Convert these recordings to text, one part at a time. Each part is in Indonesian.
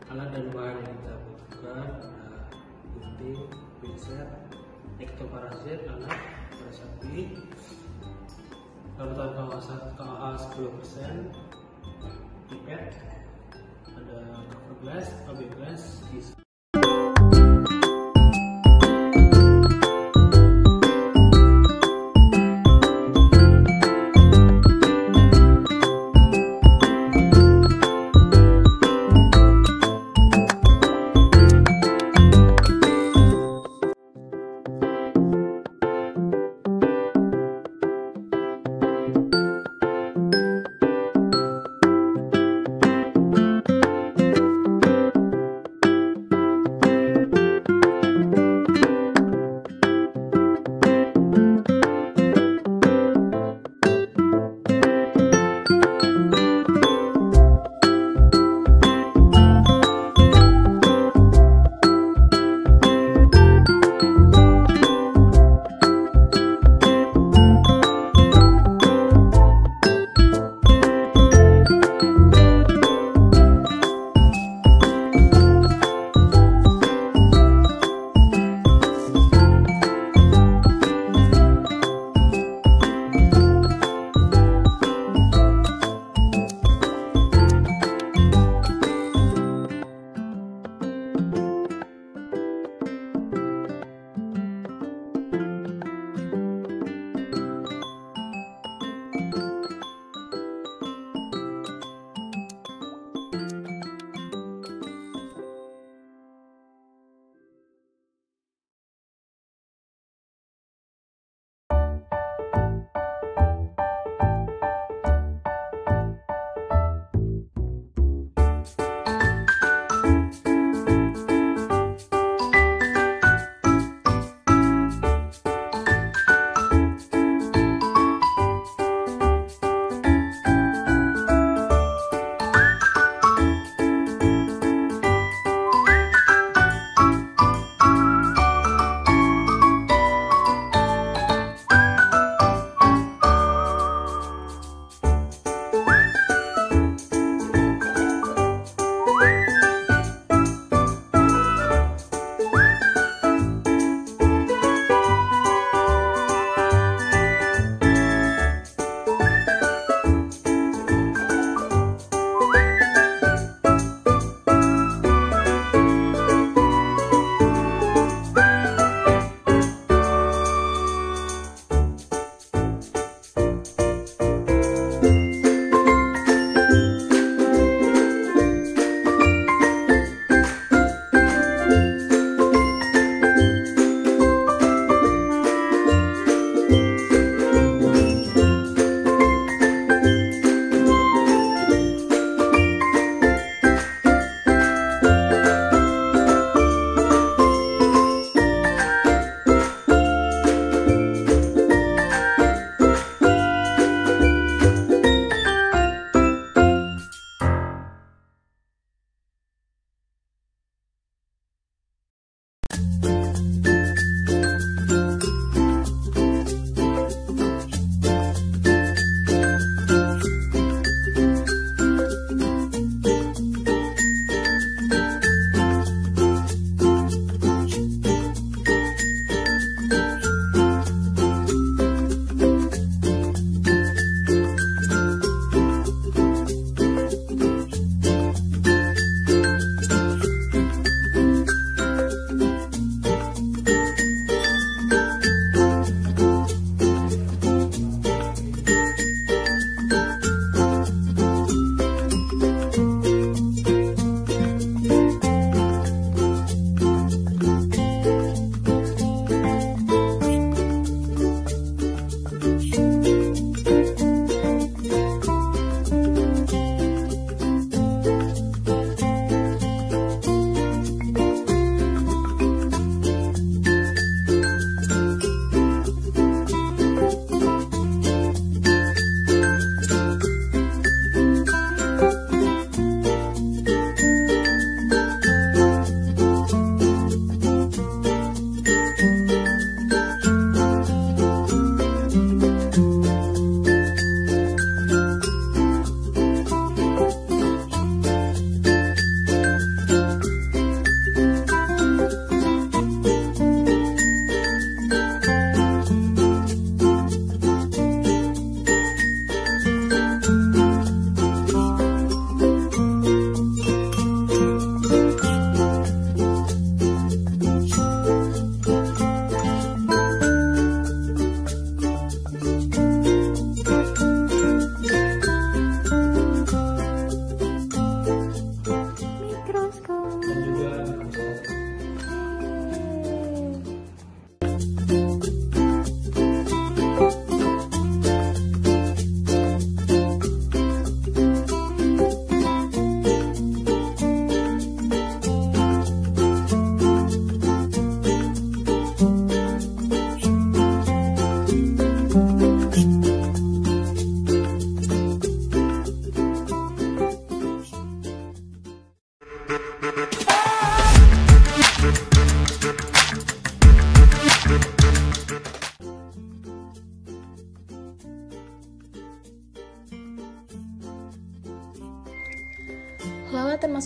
Alat dan bahan yang kita butuhkan ada gunting, pinset, ektoparasit, alat pada sapi, larutan KOH 10%, pipet, ada cover glass, AB glass,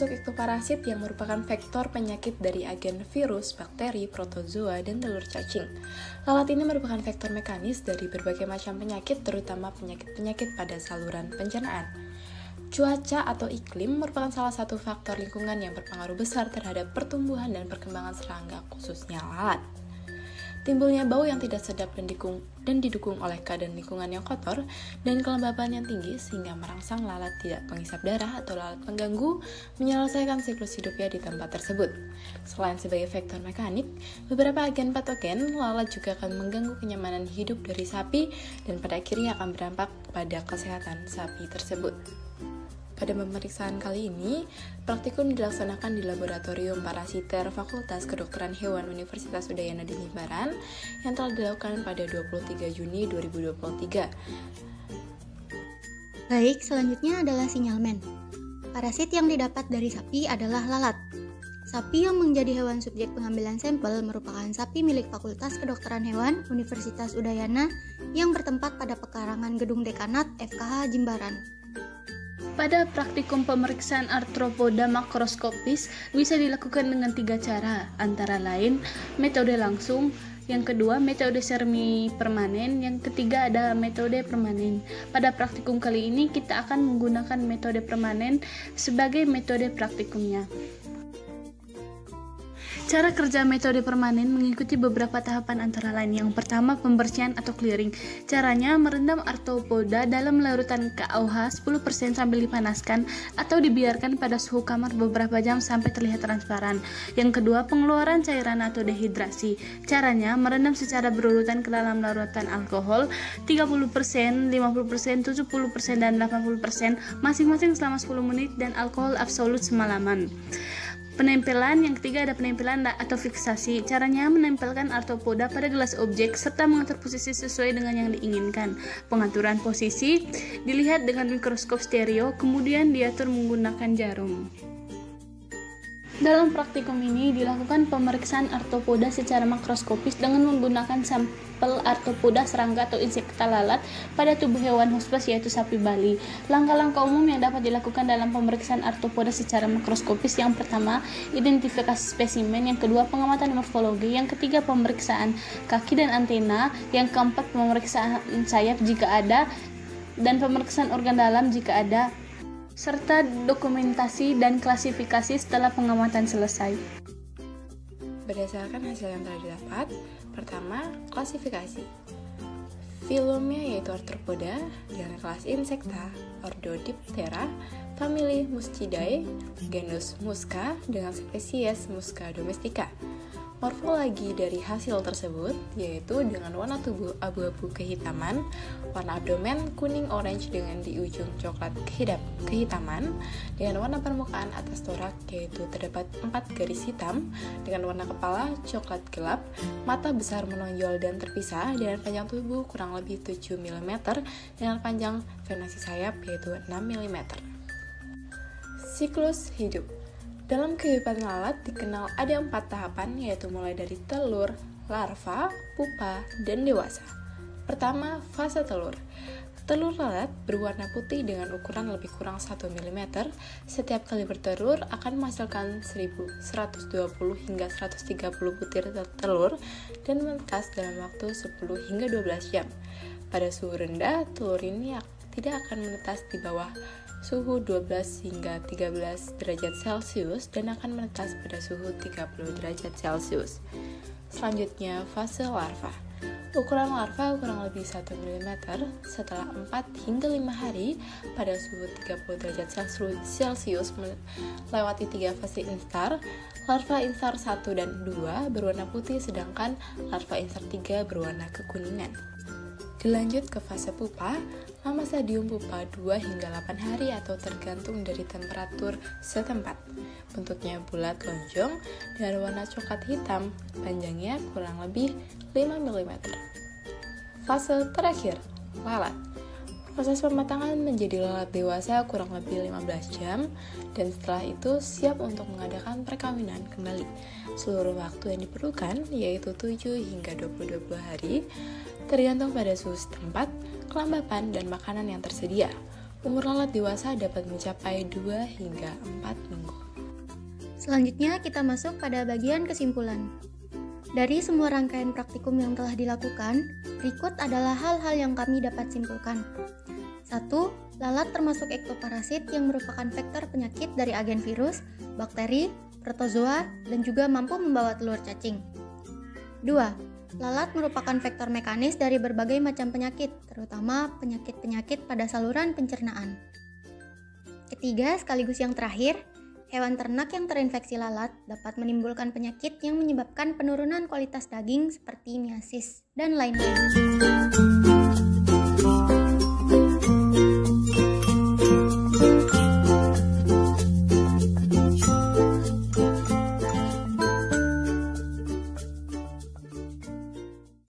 termasuk ektoparasit yang merupakan vektor penyakit dari agen virus, bakteri, protozoa, dan telur cacing. Lalat ini merupakan vektor mekanis dari berbagai macam penyakit, terutama penyakit-penyakit pada saluran pencernaan. Cuaca atau iklim merupakan salah satu faktor lingkungan yang berpengaruh besar terhadap pertumbuhan dan perkembangan serangga, khususnya lalat. Timbulnya bau yang tidak sedap dan didukung oleh keadaan lingkungan yang kotor dan kelembapan yang tinggi sehingga merangsang lalat tidak penghisap darah atau lalat pengganggu menyelesaikan siklus hidupnya di tempat tersebut. Selain sebagai faktor mekanik, beberapa agen patogen, lalat juga akan mengganggu kenyamanan hidup dari sapi dan pada akhirnya akan berdampak pada kesehatan sapi tersebut. Pada pemeriksaan kali ini, praktikum dilaksanakan di Laboratorium Parasiter Fakultas Kedokteran Hewan Universitas Udayana di Jimbaran yang telah dilakukan pada 23 Juni 2023. Baik, selanjutnya adalah sinyalmen. Parasit yang didapat dari sapi adalah lalat. Sapi yang menjadi hewan subjek pengambilan sampel merupakan sapi milik Fakultas Kedokteran Hewan Universitas Udayana yang bertempat pada pekarangan Gedung Dekanat FKH Jimbaran. Pada praktikum pemeriksaan arthropoda makroskopis bisa dilakukan dengan 3 cara, antara lain metode langsung, yang kedua metode semi permanen, yang ketiga ada metode permanen. Pada praktikum kali ini kita akan menggunakan metode permanen sebagai metode praktikumnya. Cara kerja metode permanen mengikuti beberapa tahapan antara lain. Yang pertama, pembersihan atau clearing. Caranya merendam arthropoda dalam larutan KOH 10% sambil dipanaskan atau dibiarkan pada suhu kamar beberapa jam sampai terlihat transparan. Yang kedua, pengeluaran cairan atau dehidrasi. Caranya merendam secara berurutan ke dalam larutan alkohol 30%, 50%, 70%, dan 80% masing-masing selama 10 menit dan alkohol absolut semalaman. Penempelan, yang ketiga ada penempelan atau fiksasi. Caranya menempelkan arthropoda pada gelas objek serta mengatur posisi sesuai dengan yang diinginkan. Pengaturan posisi dilihat dengan mikroskop stereo, kemudian diatur menggunakan jarum. Dalam praktikum ini dilakukan pemeriksaan arthropoda secara makroskopis dengan menggunakan sampel arthropoda serangga atau insekta lalat pada tubuh hewan hospes yaitu sapi Bali. Langkah-langkah umum yang dapat dilakukan dalam pemeriksaan arthropoda secara makroskopis: yang pertama, identifikasi spesimen; yang kedua, pengamatan morfologi; yang ketiga, pemeriksaan kaki dan antena; yang keempat, pemeriksaan sayap jika ada, dan pemeriksaan organ dalam jika ada, serta dokumentasi dan klasifikasi setelah pengamatan selesai. Berdasarkan hasil yang telah didapat, pertama, klasifikasi. Filumnya yaitu arthropoda dengan kelas Insecta, ordo Diptera, famili Muscidae, genus Musca dengan spesies Musca domestica. Morfologi dari hasil tersebut yaitu dengan warna tubuh abu-abu kehitaman, warna abdomen kuning orange dengan di ujung coklat kehitaman, dengan warna permukaan atas torak yaitu terdapat 4 garis hitam, dengan warna kepala coklat gelap, mata besar menonjol dan terpisah, dengan panjang tubuh kurang lebih 7 mm, dengan panjang venasi sayap yaitu 6 mm. Siklus hidup. Dalam kehidupan lalat dikenal ada 4 tahapan, yaitu mulai dari telur, larva, pupa, dan dewasa. Pertama, fase telur. Telur lalat berwarna putih dengan ukuran lebih kurang 1 mm. Setiap kali bertelur akan menghasilkan 120 hingga 130 butir telur dan menetas dalam waktu 10 hingga 12 jam. Pada suhu rendah, telur ini tidak akan menetas di bawah suhu 12 hingga 13 derajat Celcius dan akan menetas pada suhu 30 derajat Celcius. Selanjutnya, fase larva. Ukuran larva kurang lebih 1 mm. Setelah 4 hingga 5 hari pada suhu 30 derajat Celcius melewati 3 fase instar. Larva instar 1 dan 2 berwarna putih, sedangkan larva instar 3 berwarna kekuningan. Dilanjut ke fase pupa. Lama stadium pupa 2 hingga 8 hari atau tergantung dari temperatur setempat. Bentuknya bulat lonjong dengan warna coklat hitam, panjangnya kurang lebih 5 mm. Fase terakhir, lalat. Proses pematangan menjadi lalat dewasa kurang lebih 15 jam dan setelah itu siap untuk mengadakan perkawinan kembali. Seluruh waktu yang diperlukan yaitu 7 hingga 22 hari, tergantung pada suhu setempat, kelembapan, dan makanan yang tersedia. Umur lalat dewasa dapat mencapai 2 hingga 4 minggu. Selanjutnya kita masuk pada bagian kesimpulan. Dari semua rangkaian praktikum yang telah dilakukan, berikut adalah hal-hal yang kami dapat simpulkan. 1. Lalat termasuk ektoparasit yang merupakan vektor penyakit dari agen virus, bakteri, protozoa, dan juga mampu membawa telur cacing. 2. Lalat merupakan vektor mekanis dari berbagai macam penyakit, terutama penyakit-penyakit pada saluran pencernaan. Ketiga, sekaligus yang terakhir, hewan ternak yang terinfeksi lalat dapat menimbulkan penyakit yang menyebabkan penurunan kualitas daging seperti miasis dan lain-lain.